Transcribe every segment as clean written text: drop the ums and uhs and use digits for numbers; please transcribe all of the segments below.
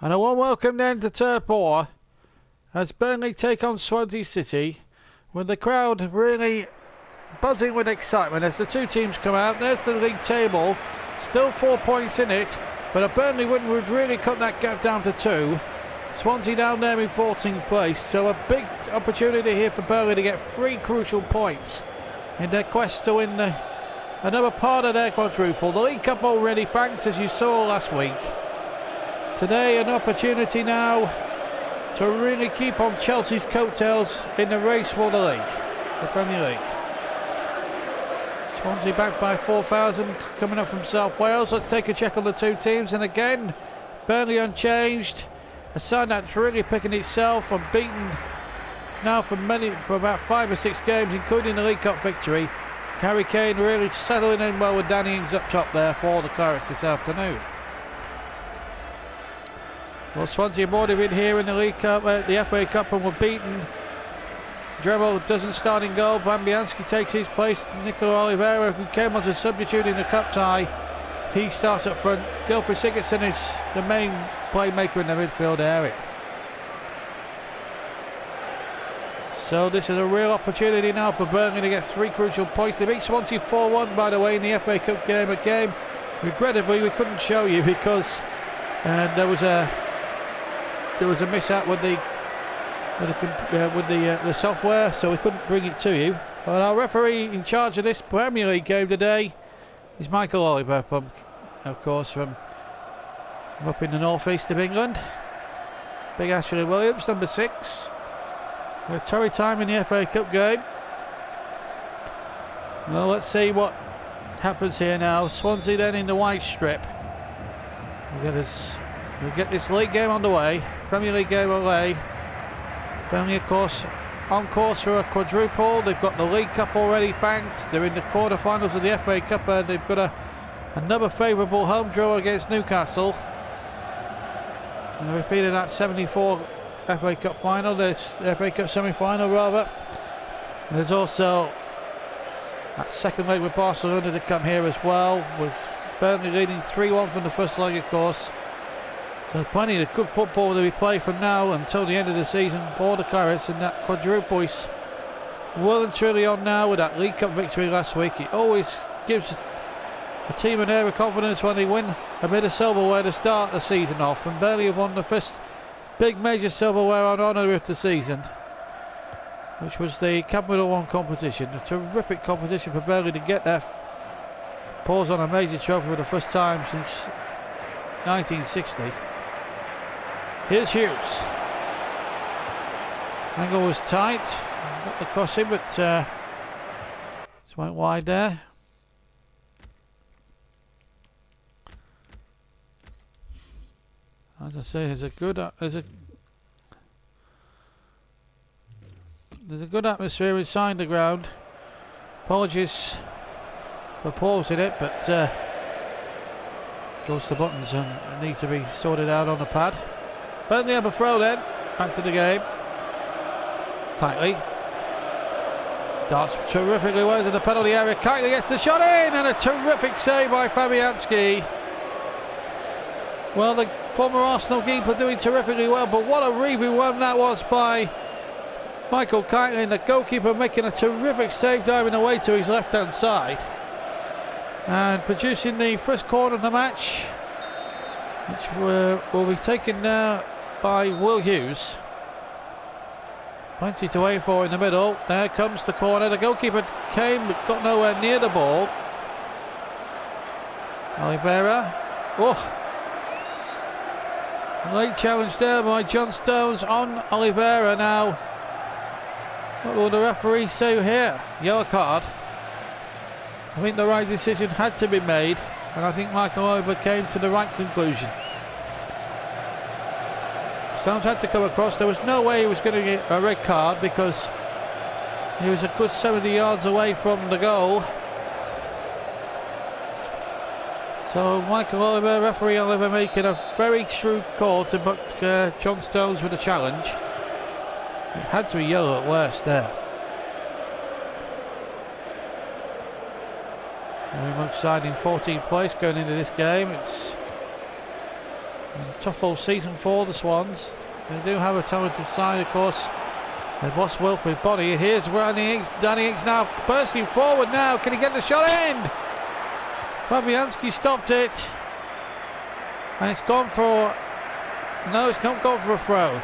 And a warm welcome then to Turf Moor as Burnley take on Swansea City, with the crowd really buzzing with excitement as the two teams come out. There's the league table, still 4 points in it, but a Burnley win would really cut that gap down to 2. Swansea down there in 14th place, so a big opportunity here for Burnley to get 3 crucial points in their quest to win another part of their quadruple. The League Cup already banked, as you saw last week. Today an opportunity now to really keep on Chelsea's coattails in the race for the league, the Premier League. Swansea backed by 4,000 coming up from South Wales. Let's take a check on the two teams, and again Burnley unchanged, a side that's really picking itself, unbeaten now for about 5 or 6 games, including the League Cup victory. Harry Kane really settling in well with Danny Ings up top there for the Clarets this afternoon. Well, Swansea have already been here in the League Cup, the FA Cup, and were beaten. Dremel doesn't start in goal. Bambianski takes his place. Nicola Oliveira, who came on to substitute in the cup tie, he starts up front. Gylfi Sigurdsson is the main playmaker in the midfield area. So this is a real opportunity now for Burnley to get 3 crucial points. They beat Swansea 4-1, by the way, in the FA Cup game. A game, regrettably, we couldn't show you because there was a mishap with the software, so we couldn't bring it to you. But our referee in charge of this Premier League game today is Michael Oliver, from up in the northeast of England. Big Ashley Williams, number 6. A Torrey time in the FA Cup game. Well, let's see what happens here now. Swansea then in the white strip. We'll get this league game underway, Premier League game away. Burnley, of course, on course for a quadruple. They've got the League Cup already banked. They're in the quarterfinals of the FA Cup, and they've got another favourable home draw against Newcastle. And they repeated that 74 FA Cup final, this FA Cup semi-final rather. And there's also that second leg with Barcelona to come here as well, with Burnley leading 3-1 from the first leg, of course. So plenty of good football to be played from now until the end of the season for the Clarets, and that quadruple is well and truly on now with that League Cup victory last week. It always gives a team an air of confidence when they win a bit of silverware to start the season off, and Burnley have won the first big major silverware on honour of the season, which was the Capital One competition. A terrific competition for Burnley to get their paws on a major trophy for the first time since 1960. Here's Hughes. Angle was tight. Got the cross in, but just went wide there. As I say, there's a good atmosphere inside the ground. Apologies for pausing it, but of course the buttons need to be sorted out on the pad. Burnley have a throw then, back to the game. Kitely darts terrifically well to the penalty area. Kitely gets the shot in, and a terrific save by Fabianski. Well, the former Arsenal keeper doing terrifically well, but what a rebound one that was by Michael Kitely, and the goalkeeper making a terrific save, diving away to his left hand side and producing the first corner of the match, which will be taken now by Will Hughes. Plenty to wait for in the middle. There comes the corner. The goalkeeper came but got nowhere near the ball. Oliveira. Oh, late challenge there by John Stones on Oliveira. Now, what will the referee say here? Yellow card. I think the right decision had to be made, and I think Michael Oliver came to the right conclusion. Stones had to come across. There was no way he was going to get a red card because he was a good 70 yards away from the goal. So Michael Oliver, referee Oliver, making a very shrewd call to book John Stones with a challenge. It had to be yellow at worst there. Very much side in 14th place going into this game. It's A tough all season for the Swans. They do have a talented side, of course. They've lost Wilfred Body. Here's Danny Ings now bursting forward now. Can he get the shot in? Fabianski stopped it. And it's gone for... No, it's not gone for a throw.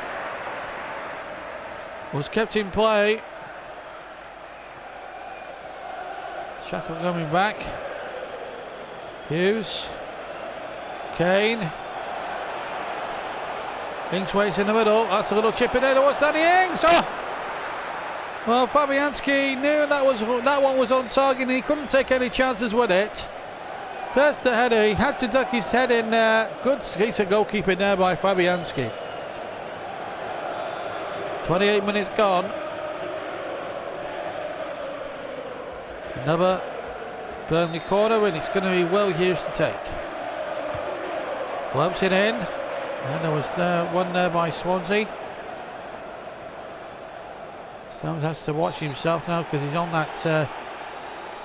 Was kept in play. Shackle coming back. Hughes. Kane. Ings waits in the middle. That's a little chip in there towards Danny Ings. Oh! Well, Fabianski knew that one was on target and he couldn't take any chances with it. There's the header. He had to duck his head in there. Good piece of goalkeeping there by Fabianski. 28 minutes gone. Another Burnley corner and it's going to be well used to take. Clumps it in. And there was one there by Swansea. Stones has to watch himself now because he's on that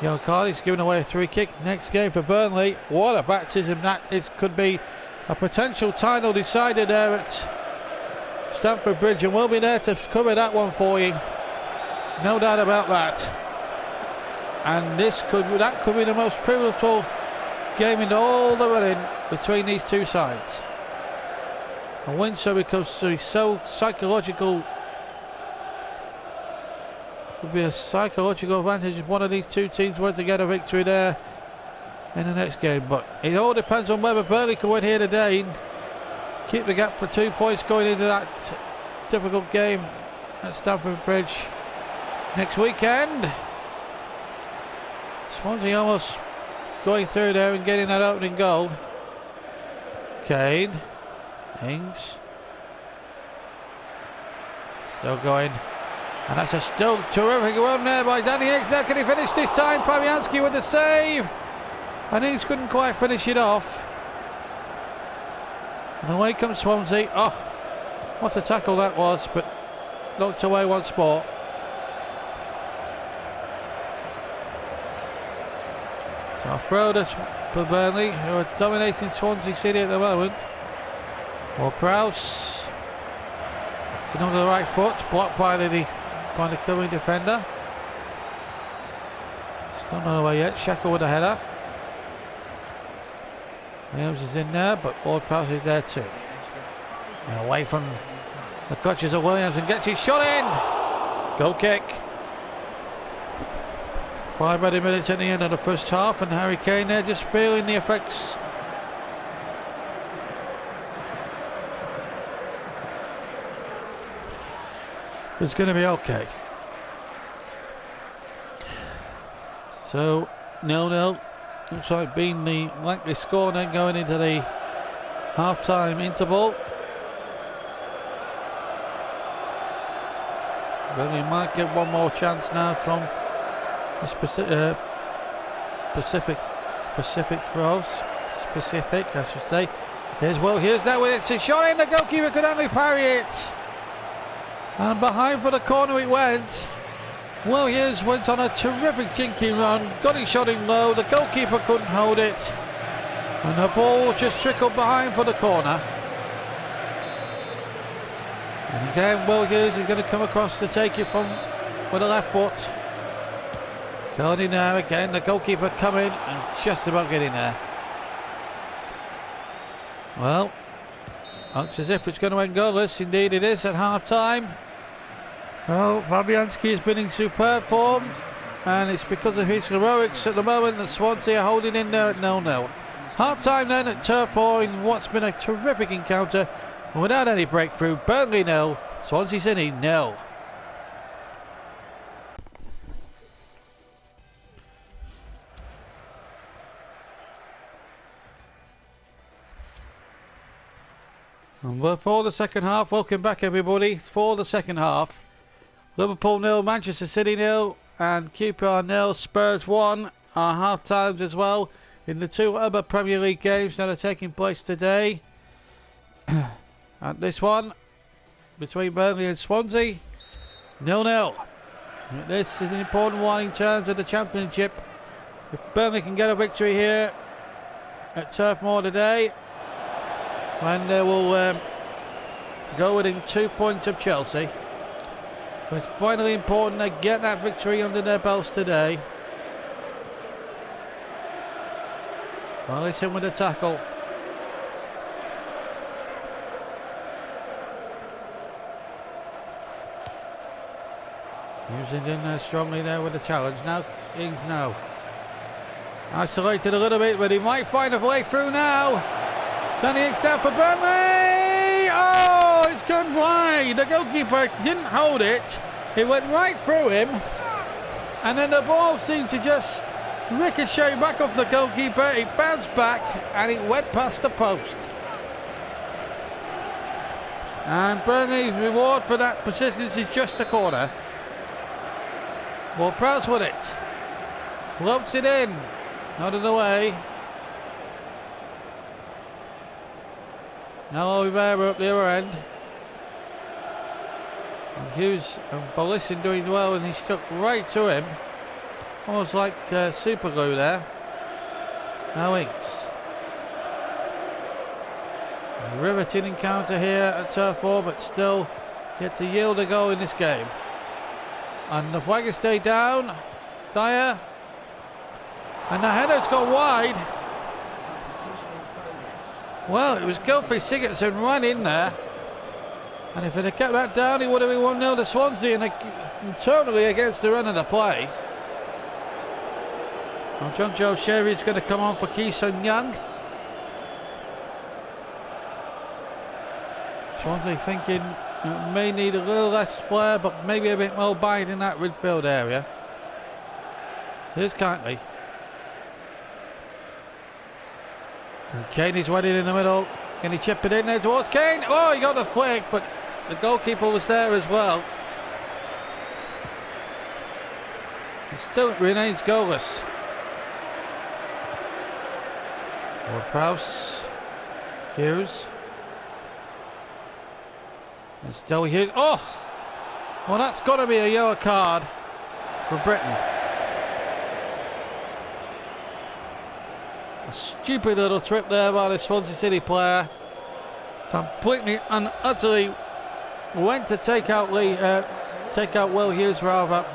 yellow card. He's giving away a free kick. Next game for Burnley. What a baptism that is. Could be a potential title decider there at Stamford Bridge, and we'll be there to cover that one for you. No doubt about that. And that could be the most pivotal game in all the running between these two sides. A win so becomes so psychological. Would be a psychological advantage if one of these two teams were to get a victory there in the next game. But it all depends on whether Burnley can win here today and keep the gap for 2 points going into that difficult game at Stamford Bridge next weekend. Swansea almost going through there and getting that opening goal. Kane. Ings. Still going. And that's a still terrific run there by Danny Ings. Now can he finish this time? Fabianski with the save. And Ings couldn't quite finish it off. And away comes Swansea. Oh, what a tackle that was, but knocked away once more. So a throw for Burnley, who are dominating Swansea City at the moment. Well, Prowse. It's another the right foot, blocked by the covering defender. Still not away yet. Shackle with a header. Williams is in there, but Ward-Prowse is there too. And away from the clutches of Williams and gets his shot in. Goal kick. 5 minutes at the end of the first half, and Harry Kane there just feeling the effects. It's going to be okay. So 0-0 looks like being the likely score then going into the half-time interval. Burnley might get one more chance now from the specific throws. Specific, I should say. Here's Will Hughes now with it. It's a shot in. The goalkeeper could only parry it. And behind for the corner it went. Will Hughes went on a terrific jinking run, got his shot in low, the goalkeeper couldn't hold it, and the ball just trickled behind for the corner. And again Will Hughes is going to come across to take it from with the left foot. Going in there again, the goalkeeper coming and just about getting there. Well, looks as if it's going to end goalless. Indeed it is at half time. Well, Fabianski has been in superb form, and it's because of his heroics at the moment that Swansea are holding in there at 0-0. Half time then at Turf Moor in what's been a terrific encounter without any breakthrough. Burnley 0, Swansea City 0. And for the second half, welcome back everybody for the second half. Liverpool 0, Manchester City 0, and QPR 0, Spurs 1 are half times as well in the two other Premier League games that are taking place today. And this one between Burnley and Swansea 0-0. This is an important one in terms of the Championship. If Burnley can get a victory here at Turf Moor today, when they will go within 2 points of Chelsea. So it's finally important they get that victory under their belts today. Well, it's in with the tackle. Using in there strongly there with the challenge. Now, Ings now. Isolated a little bit, but he might find a way through now. Danny Ings down for Burnley. Oh, it's gone wide. The goalkeeper didn't hold it. It went right through him. And then the ball seemed to just ricochet back off the goalkeeper. It bounced back and it went past the post. And Burnley's reward for that persistence is just a corner. Well, Prowse with it. Floats it in. Out of the way. Now Oliveira up the other end. And Hughes and Balissin doing well, and he stuck right to him. Almost like super glue there. Now Inks. Riveting encounter here at Turf Moor, but still yet to yield a goal in this game. And the flag has stayed down. Dyer. And the header's gone wide. Well, it was Gilfie Sigurdsson right in there. And if it had kept that down, he would have been 1-0 to Swansea and totally against the run of the play. Well, John Joe Sherry is going to come on for Ki-Sung Young. Swansea thinking may need a little less flair, but maybe a bit more bite in that midfield area. Here's Cantley. And Kane is waiting in the middle. Can he chip it in there towards Kane? Oh, he got the flick, but the goalkeeper was there as well. It still remains goalless. Ward-Prowse. Hughes. And still Hughes. Oh! Well, that's got to be a yellow card for Britain. A stupid little trip there by the Swansea City player. Completely and utterly went to take out Will Hughes rather.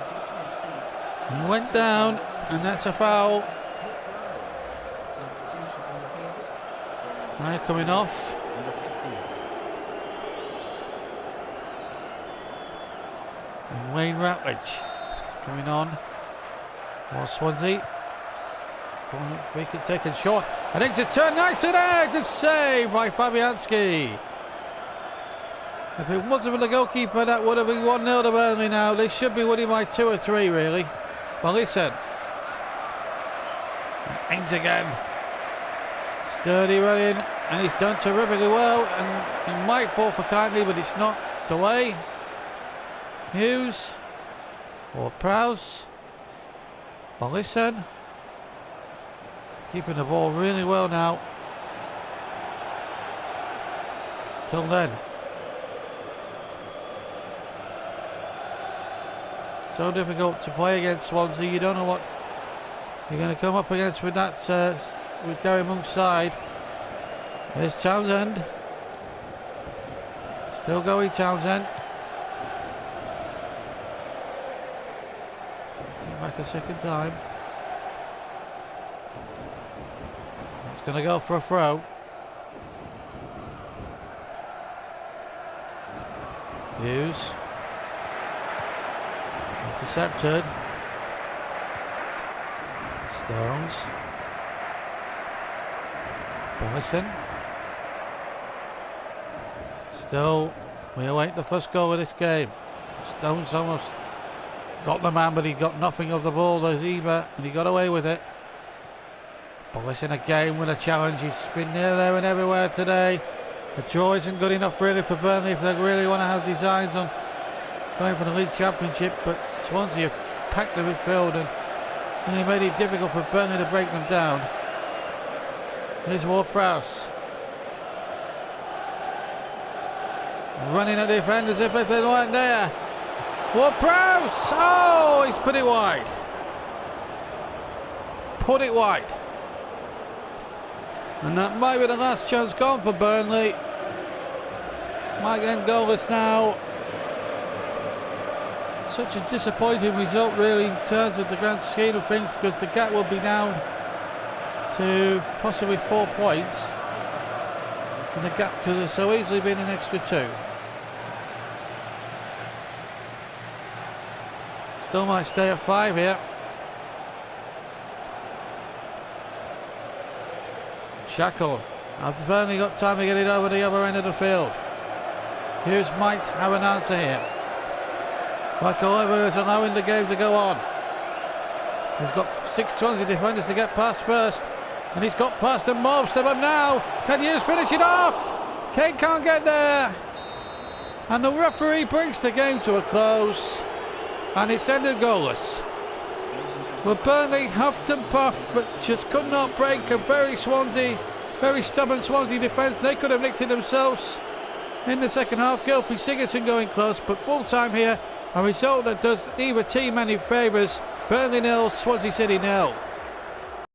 He went down, and that's a foul. Now coming off. And Wayne Ratledge coming on. More Swansea. Wicket taken short. I think it's turned nice in there. Good save by Fabianski. If it wasn't for the goalkeeper, that would have been 1-0 to Burnley now. They should be winning by 2 or 3, really. Well, listen. Ings again. Sturdy running, and he's done terrifically well. And he might fall for Kindly, but it's not. It's away. Hughes. Or Prowse. Balissin. Keeping the ball really well now. Till then. So difficult to play against Swansea. You don't know what you're going to come up against with that with Gary Monk's side. There's Townsend. Still going Townsend. Back a second time. It's going to go for a throw. Hughes. Intercepted. Stones. Bryson. Still, we await the first goal of this game. Stones almost got the man, but he got nothing of the ball. There's Eva, and he got away with it. Bryson again with a challenge. He's been near there and everywhere today. The draw isn't good enough really for Burnley if they really want to have designs on going for the League Championship, but Swansea have packed the midfield and really made it difficult for Burnley to break them down. Here's Ward-Prowse. Running at the defenders if they weren't there. Ward-Prowse! Oh, he's put it wide. Put it wide. And that might be the last chance gone for Burnley. Might get goalless now. Such a disappointing result really in terms of the grand scheme of things, because the gap will be down to possibly 4 points. And the gap could have so easily been an extra 2. Still might stay at 5 here. Shackle. Have Burnley got time to get it over the other end of the field? Hughes might have an answer here. Michael Oliver is allowing the game to go on. He's got 6 Swansea defenders to get past first. And he's got past them most of them now. Can Hughes finish it off? Kane can't get there. And the referee brings the game to a close. And it's ended goalless. Well, Burnley huffed and puffed, but just could not break a very stubborn Swansea defence. They could have nicked it themselves in the second half. Gylfi Sigurdsson going close, but full time here, a result that does neither team any favours. Burnley 0, Swansea City 0.